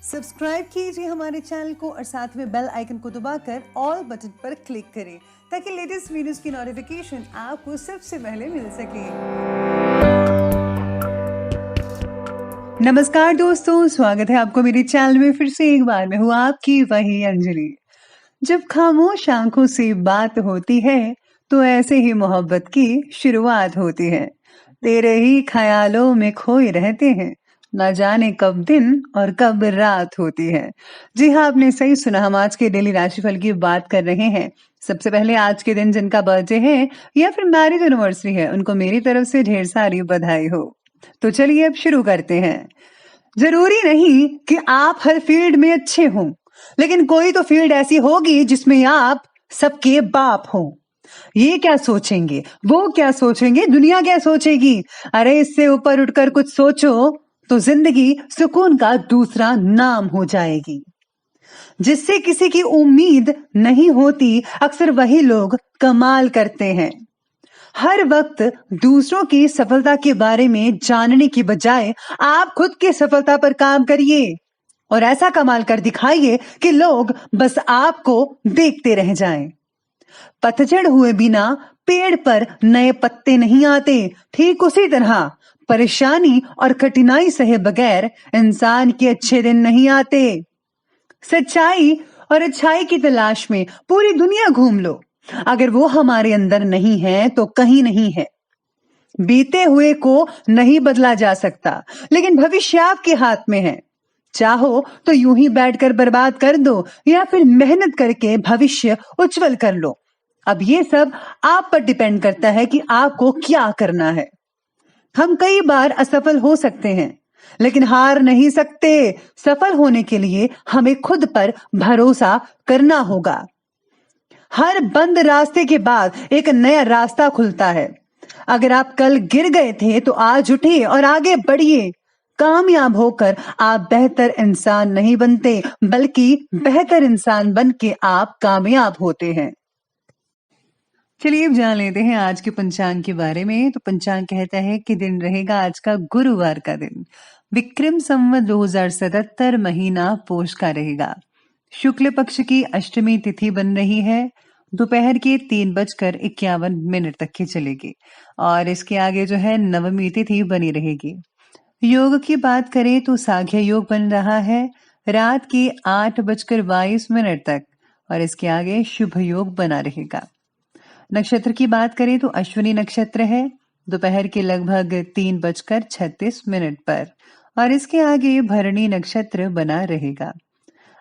Subscribe कीजिए हमारे channel को और साथ में बेल आइकन को दबाकर ऑल बटन पर क्लिक करें ताकि लेटेस्ट वीडियोस की नोटिफिकेशन आपको सबसे पहले मिल सके। नमस्कार दोस्तों, स्वागत है आपको मेरे चैनल में फिर से एक बार। मैं हूँ आपकी वही अंजलि। जब खामोश आंखों से बात होती है तो ऐसे ही मोहब्बत की शुरुआत होती है। तेरे ही ख्यालों में खोए रहते हैं, ना जाने कब दिन और कब रात होती है। जी हाँ, आपने सही सुना। हम आज के डेली राशिफल की बात कर रहे हैं। सबसे पहले आज के दिन जिनका बर्थडे है या फिर मैरिज एनिवर्सरी है, उनको मेरी तरफ से ढेर सारी बधाई हो। तो चलिए अब शुरू करते हैं। जरूरी नहीं कि आप हर फील्ड में अच्छे हों, लेकिन कोई तो फील्ड ऐसी होगी जिसमें आप सबके बाप हो। ये क्या सोचेंगे, वो क्या सोचेंगे, दुनिया क्या सोचेगी? अरे इससे ऊपर उठकर कुछ सोचो तो जिंदगी सुकून का दूसरा नाम हो जाएगी। जिससे किसी की उम्मीद नहीं होती, अक्सर वही लोग कमाल करते हैं। हर वक्त दूसरों की सफलता के बारे में जानने की बजाय आप खुद की सफलता पर काम करिए और ऐसा कमाल कर दिखाइए कि लोग बस आपको देखते रह जाएं। पतझड़ हुए बिना पेड़ पर नए पत्ते नहीं आते। ठीक उसी तरह परेशानी और कठिनाई सहे बगैर इंसान के अच्छे दिन नहीं आते। सच्चाई और अच्छाई की तलाश में पूरी दुनिया घूम लो, अगर वो हमारे अंदर नहीं है तो कहीं नहीं है। बीते हुए को नहीं बदला जा सकता, लेकिन भविष्य आपके हाथ में है। चाहो तो यूं ही बैठकर बर्बाद कर दो या फिर मेहनत करके भविष्य उज्जवल कर लो। अब ये सब आप पर डिपेंड करता है कि आपको क्या करना है। हम कई बार असफल हो सकते हैं, लेकिन हार नहीं सकते। सफल होने के लिए हमें खुद पर भरोसा करना होगा। हर बंद रास्ते के बाद एक नया रास्ता खुलता है। अगर आप कल गिर गए थे तो आज उठिए और आगे बढ़िए। कामयाब होकर आप बेहतर इंसान नहीं बनते, बल्कि बेहतर इंसान बन के आप कामयाब होते हैं। चलिए अब जान लेते हैं आज के पंचांग के बारे में। तो पंचांग कहता है कि दिन रहेगा आज का गुरुवार का दिन। विक्रम संवत 2077 महीना पोष का रहेगा। शुक्ल पक्ष की अष्टमी तिथि बन रही है। दोपहर के 3:51 तक की चलेगी और इसके आगे जो है नवमी तिथि बनी रहेगी। योग की बात करें तो साघ्य योग बन रहा है रात के 8:22 तक और इसके आगे शुभ योग बना रहेगा। नक्षत्र की बात करें तो अश्विनी नक्षत्र है दोपहर के लगभग 3:36 पर और इसके आगे भरणी नक्षत्र बना रहेगा।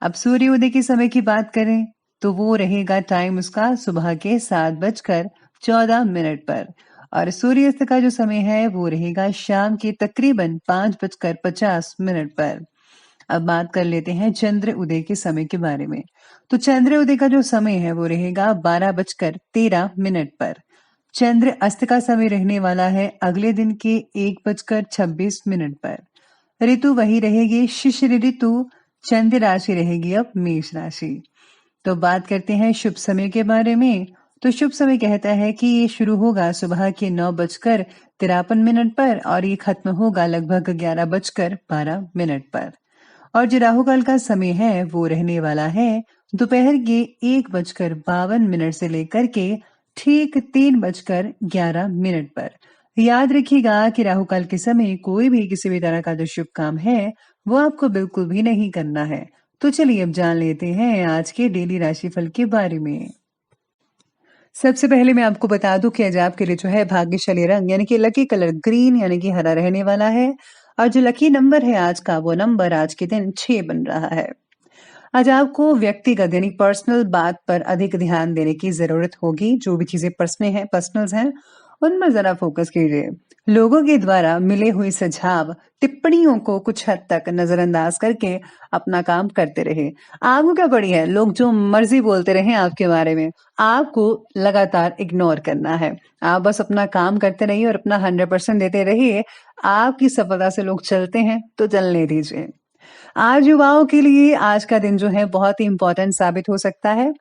अब सूर्योदय के समय की बात करें तो वो रहेगा टाइम उसका सुबह के 7:14 पर और सूर्यास्त का जो समय है वो रहेगा शाम के तकरीबन 5:50 पर। अब बात कर लेते हैं चंद्र उदय के समय के बारे में। तो चंद्र उदय का जो समय है वो रहेगा 12:13 पर। चंद्र अस्त का समय रहने वाला है अगले दिन के 1:26 पर। ऋतु वही रहेगी शिशिर ऋतु। चंद्र राशि रहेगी अब मेष राशि। तो बात करते हैं शुभ समय के बारे में। तो शुभ समय कहता है कि ये शुरू होगा सुबह के 9:53 पर और ये खत्म होगा लगभग 11:12 पर। और जो राहु काल का समय है वो रहने वाला है दोपहर के 1:52 से लेकर के ठीक 3:11 पर। याद रखिएगा कि राहु काल के समय कोई भी किसी भी तरह का जो शुभ काम है वो आपको बिल्कुल भी नहीं करना है। तो चलिए अब जान लेते हैं आज के डेली राशिफल के बारे में। सबसे पहले मैं आपको बता दूं कि आज आपके लिए जो है भाग्यशाली रंग यानी कि लकी कलर ग्रीन यानी कि हरा रहने वाला है और जो लकी नंबर है आज का वो नंबर आज के दिन 6 बन रहा है। आज आपको व्यक्तिगत यानी पर्सनल बात पर अधिक ध्यान देने की जरूरत होगी। जो भी चीजें पर्सनल्स हैं उनमें जरा फोकस कीजिए। लोगों के द्वारा मिले हुए सुझाव टिप्पणियों को कुछ हद तक नजरअंदाज करके अपना काम करते रहे। आपको क्या पड़ी है, लोग जो मर्जी बोलते रहे आपके बारे में, आपको लगातार इग्नोर करना है। आप बस अपना काम करते रहिए और अपना 100% देते रहिए। आपकी सफलता से लोग चलते हैं तो चलने दीजिए। आज युवाओं के लिए आज का दिन जो है बहुत ही इम्पोर्टेंट साबित हो सकता है,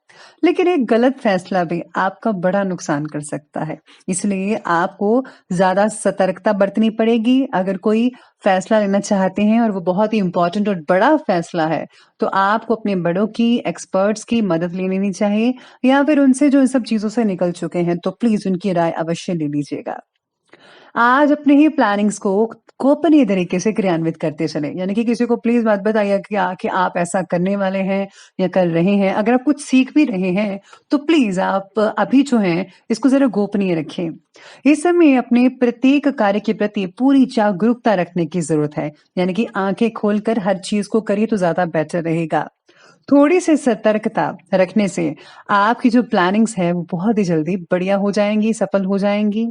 लेकिन एक गलत फैसला भी आपका बड़ा नुकसान कर सकता है। इसलिए आपको ज़्यादा सतर्कता बरतनी पड़ेगी। अगर कोई फैसला लेना चाहते हैं और वो बहुत ही इम्पोर्टेंट और बड़ा फैसला है, तो आपको अपने बड़ों की, एक्सपर्ट्स की मदद ले लेनी चाहिए या फिर उनसे जो इन सब चीज़ों से निकल चुके हैं, तो प्लीज़ उनकी राय अवश्य ले लीजिएगा। आज अपने ही प्लानिंग्स को गोपनीय तरीके से क्रियान्वित करते चलें। यानी कि किसी को प्लीज़ मत बताइए कि आप ऐसा करने वाले हैं या कर रहे हैं। अगर आप कुछ सीख भी रहे हैं, तो प्लीज़ आप अभी जो हैं, इसको ज़रा गोपनीय रखें। इस समय अपने प्रत्येक कार्य के प्रति पूरी जागरूकता रखने की ज़रूरत है। यानी कि आँखें खोलकर हर चीज़ को करिए तो ज़्यादा बेटर रहेगा। थोड़ी-सी सतर्कता रखने से आपकी जो प्लानिंग्स है, वो बहुत ही जल्दी बढ़िया हो जाएँगी, सफल हो जाएँगी।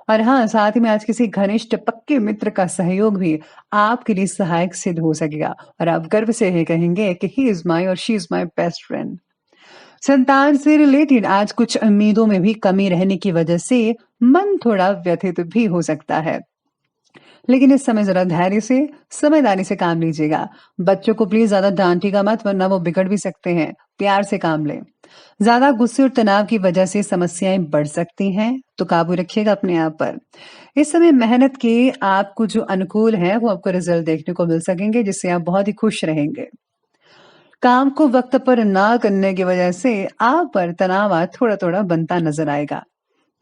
और हाँ, साथ ही में आज किसी घनिष्ठ पक्के मित्र का सहयोग भी आपके लिए सहायक सिद्ध हो सकेगा और आप गर्व से ये कहेंगे कि ही इज़ माय और she is my best friend. संतान से रिलेटेड आज कुछ उम्मीदों में भी कमी रहने की वजह से मन थोड़ा व्यथित भी हो सकता है। लेकिन इस समय ज़रा धैर्य से, समझदारी से काम लीजिएगा। बच्चों को प्लीज़ ज़्यादा डाँटिएगा मत वरना वो बिगड़ भी सकते हैं। प्यार से काम लें। ज़्यादा गुस्से और तनाव की वजह से समस्याएँ बढ़ सकती हैं, तो काबू रखिएगा अपने आप पर। इस समय मेहनत के आपको जो अनुकूल है, वो आपको रिज़ल्ट देखने को मिल सकेंगे, जिससे आप बहुत ही खुश रहेंगे। काम को वक़्त पर ना करने की वजह से आप पर तनाव आज थोड़ा-थोड़ा बनता नज़र आएगा।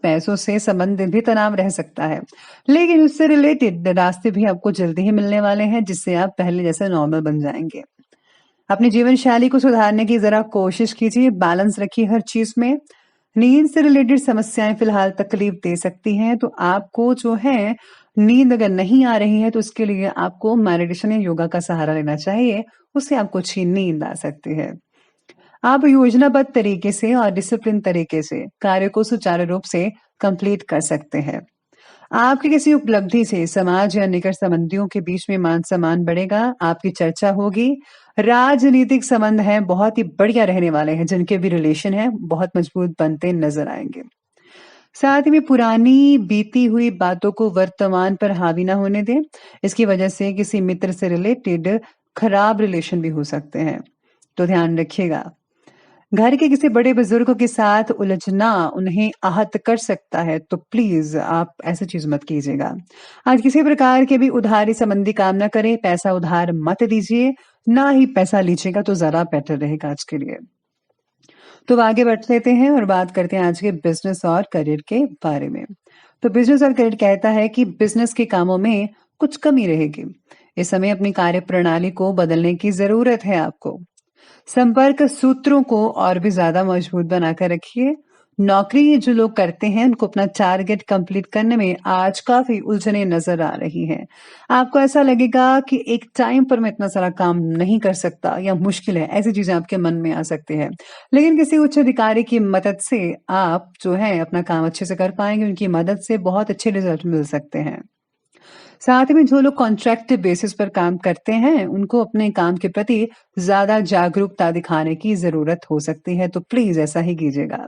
पैसों से संबंधित भी तनाव रह सकता है, लेकिन उससे रिलेटेड रास्ते भी आपको जल्दी ही मिलने वाले हैं, जिससे आप पहले जैसे नॉर्मल बन जाएँगे। अपनी जीवन शैली को सुधारने की ज़रा कोशिश कीजिए, बैलेंस रखिए हर चीज़ में। नींद से रिलेटेड समस्याएँ फिलहाल तकलीफ दे सकती हैं, तो आपको जो है नींद अगर नहीं आ रही है, तो उसके लिए आपको मेडिटेशन या योगा का सहारा लेना चाहिए, उससे आपको अच्छी नींद आ सकती है। आप योजनाबद्ध तरीके से और डिसिप्लिन तरीके से कार्य को सुचारू रूप से कंप्लीट कर सकते हैं। आपकी किसी उपलब्धि से समाज या निकट संबंधियों के बीच में मान-सम्मान बढ़ेगा, आपकी चर्चा होगी। राजनीतिक संबंध हैं, बहुत ही बढ़िया रहने वाले हैं, जिनके भी रिलेशन हैं, बहुत मजबूत बनते नज़र आएँगे। साथ ही में पुरानी बीती हुई बातों को वर्तमान पर हावी ना होने दें। इसकी वजह से किसी मित्र से रिलेटेड खराब रिलेशन भी हो सकते हैं, तो ध्यान रखिएगा। घर के किसी बड़े बुजुर्गों के साथ उलझना उन्हें आहत कर सकता है, तो प्लीज आप ऐसी चीज मत कीजिएगा। आज किसी प्रकार के भी उधारी संबंधी काम ना करें, पैसा उधार मत दीजिए, ना ही पैसा लीजिएगा तो ज्यादा बेटर रहेगा आज के लिए। तो अब आगे बढ़ लेते हैं और बात करते हैं आज के बिजनेस और करियर के बारे में। तो बिजनेस और करियर कहता है कि बिजनेस के कामों में कुछ कमी रहेगी। इस समय अपनी कार्य प्रणाली को बदलने की जरूरत है आपको। संपर्क सूत्रों को और भी ज्यादा मजबूत बनाकर रखिए। नौकरी जो लोग करते हैं उनको अपना टारगेट कंप्लीट करने में आज काफी उलझने नजर आ रही हैं। आपको ऐसा लगेगा कि एक टाइम पर मैं इतना सारा काम नहीं कर सकता या मुश्किल है, ऐसी चीजें आपके मन में आ सकती है। लेकिन किसी उच्च अधिकारी की मदद से आप जो है अपना काम अच्छे से कर पाएंगे। उनकी मदद से बहुत अच्छे रिजल्ट मिल सकते हैं। साथ में जो लोग कॉन्ट्रैक्ट बेसिस पर काम करते हैं, उनको अपने काम के प्रति ज़्यादा जागरूकता दिखाने की ज़रूरत हो सकती है, तो प्लीज़ ऐसा ही कीजिएगा।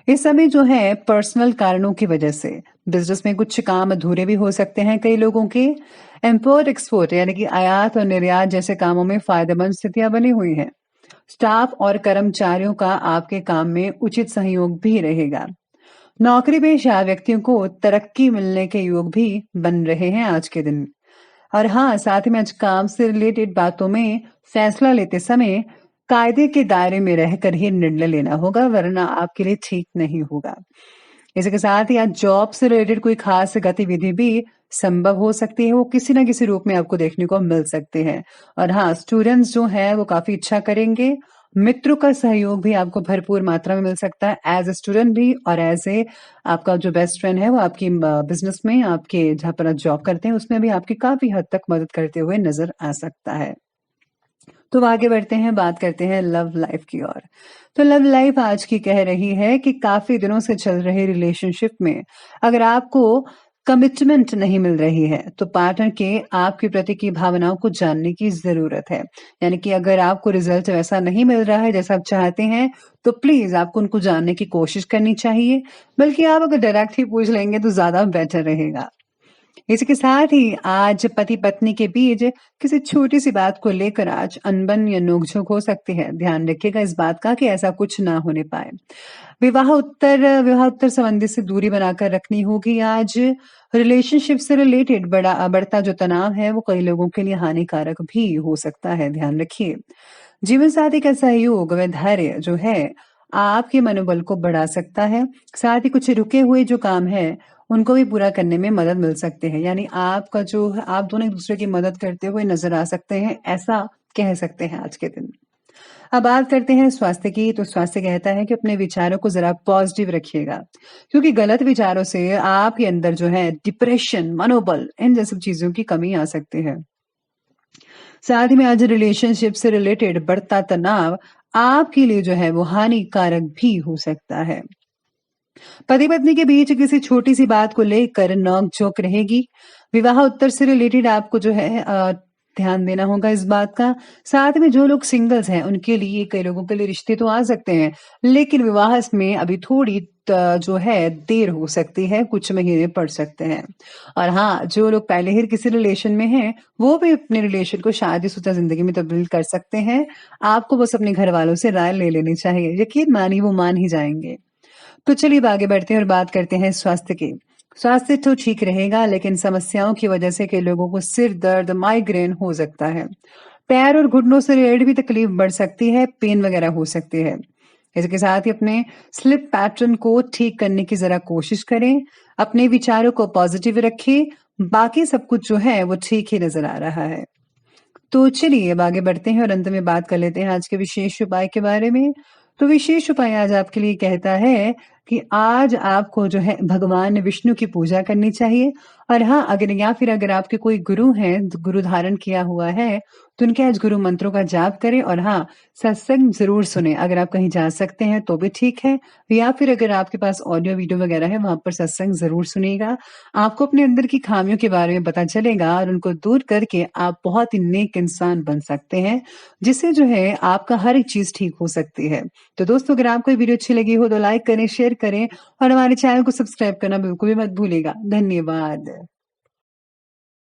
इस समय जो है पर्सनल कारणों की वजह से बिज़नेस में कुछ काम अधूरे भी हो सकते हैं कई लोगों के। इम्पोर्ट एक्सपोर्ट यानी कि आयात और निर्यात जैसे कामों में फ़ायदेमंद स्थितियाँ बनी हुई हैं। स्टाफ और कर्मचारियों का आपके काम में उचित सहयोग भी रहेगा। नौकरी-पेशा व्यक्तियों को तरक्की मिलने के योग भी बन रहे हैं आज के दिन। और हाँ, साथ ही में आज काम से रिलेटेड बातों में फैसला लेते समय कायदे के दायरे में रहकर ही निर्णय लेना होगा, वरना आपके लिए ठीक नहीं होगा। इसी के साथ ही आज जॉब से रिलेटेड कोई खास गतिविधि भी संभव हो सकती है, वो किसी ना किसी रूप में आपको देखने को मिल सकते हैं। और हाँ, स्टूडेंट्स जो हैं वो काफ़ी अच्छा करेंगे। मित्रों का सहयोग भी आपको भरपूर मात्रा में मिल सकता है, एज़ अ स्टूडेंट भी और एज़ ए आपका जो बेस्ट फ्रेंड है वो आपकी बिज़नेस में, आपके जहाँ पर आप जॉब करते हैं, उसमें भी आपकी काफ़ी हद तक मदद करते हुए नज़र आ सकता है। तो अब आगे बढ़ते हैं, बात करते हैं लव लाइफ की ओर। तो लव लाइफ आज की कह रही है कि काफ़ी दिनों से चल रहे रिलेशनशिप में अगर आपको कमिटमेंट नहीं मिल रही है, तो पार्टनर के आपके प्रति की भावनाओं को जानने की ज़रूरत है। यानी कि अगर आपको रिज़ल्ट वैसा नहीं मिल रहा है जैसा आप चाहते हैं, तो प्लीज़ आपको उनको जानने की कोशिश करनी चाहिए। बल्कि आप अगर डायरेक्ट ही पूछ लेंगे तो ज़्यादा बेटर रहेगा। इसी के साथ ही आज पति पत्नी के बीच किसी छोटी सी बात को लेकर आज अनबन या नोकझोंक हो सकती है। ध्यान रखिएगा इस बात का कि ऐसा कुछ ना होने पाए। विवाह उत्तर संबंधी से दूरी बनाकर रखनी होगी आज। रिलेशनशिप से रिलेटेड बढ़ता जो तनाव है वो कई लोगों के लिए हानिकारक भी हो सकता है, ध्यान रखिए। जीवन साथी का सहयोग व धैर्य जो है आपके मनोबल को बढ़ा सकता है। साथ ही कुछ रुके हुए जो काम है उनको भी पूरा करने में मदद मिल सकते हैं। यानी आपका जो आप दोनों एक दूसरे की मदद करते हुए नजर आ सकते हैं, ऐसा कह सकते हैं आज के दिन। अब बात करते हैं स्वास्थ्य की, तो स्वास्थ्य कहता है कि अपने विचारों को जरा पॉजिटिव रखिएगा, क्योंकि गलत विचारों से आपके अंदर जो है डिप्रेशन, मनोबल, इन जैसी चीजों की कमी आ सकती है। साथ ही में आज रिलेशनशिप से रिलेटेड बढ़ता तनाव आपके लिए जो है वो हानिकारक भी हो सकता है। पति पत्नी के बीच किसी छोटी सी बात को लेकर नोक झोंक रहेगी। विवाह उत्तर से रिलेटेड आपको जो है ध्यान देना होगा इस बात का। साथ में जो लोग सिंगल्स हैं उनके लिए, कई लोगों के लिए रिश्ते तो आ सकते हैं, लेकिन विवाह में अभी थोड़ी जो है देर हो सकती है, कुछ महीने पड़ सकते हैं। और हाँ, जो लोग पहले ही किसी रिलेशन में हैं वो भी अपने रिलेशन को शादीशुदा जिंदगी में तब्दील कर सकते हैं। आपको बस अपने घर वालों से राय ले लेनी चाहिए, यकीन मानिए वो मान ही जाएंगे। तो चलिए अब आगे बढ़ते हैं और बात करते हैं स्वास्थ्य की। स्वास्थ्य तो ठीक रहेगा, लेकिन समस्याओं की वजह से कई लोगों को सिर दर्द, माइग्रेन हो सकता है। पैर और घुटनों से रिलेटेड भी तकलीफ बढ़ सकती है, पेन वगैरह हो सकती है। इसके साथ ही अपने स्लिप पैटर्न को ठीक करने की जरा कोशिश करें। अपने विचारों को पॉजिटिव रखें। बाकी सब कुछ जो है वो ठीक ही नजर आ रहा है। तो चलिए अब आगे बढ़ते हैं और अंत में बात कर लेते हैं आज के विशेष उपाय के बारे में। तो विशेष उपाय आज आपके लिए कहता है कि आज आपको जो है भगवान विष्णु की पूजा करनी चाहिए। और हाँ, अगर आपके कोई गुरु हैं, गुरु धारण किया हुआ है, तो उनके आज गुरु मंत्रों का जाप करें। और हाँ, सत्संग जरूर सुने। अगर आप कहीं जा सकते हैं तो भी ठीक है, या फिर अगर आपके पास ऑडियो वीडियो वगैरह है वहां पर सत्संग जरूर सुनिएगा। आपको अपने अंदर की खामियों के बारे में पता चलेगा और उनको दूर करके आप बहुत ही नेक इंसान बन सकते हैं, जिससे जो है आपका हर एक चीज ठीक हो सकती है। तो दोस्तों, अगर आपको ये वीडियो अच्छी लगी हो तो लाइक करें, शेयर करें और हमारे चैनल को सब्सक्राइब करना बिल्कुल भी मत भूलिएगा। धन्यवाद।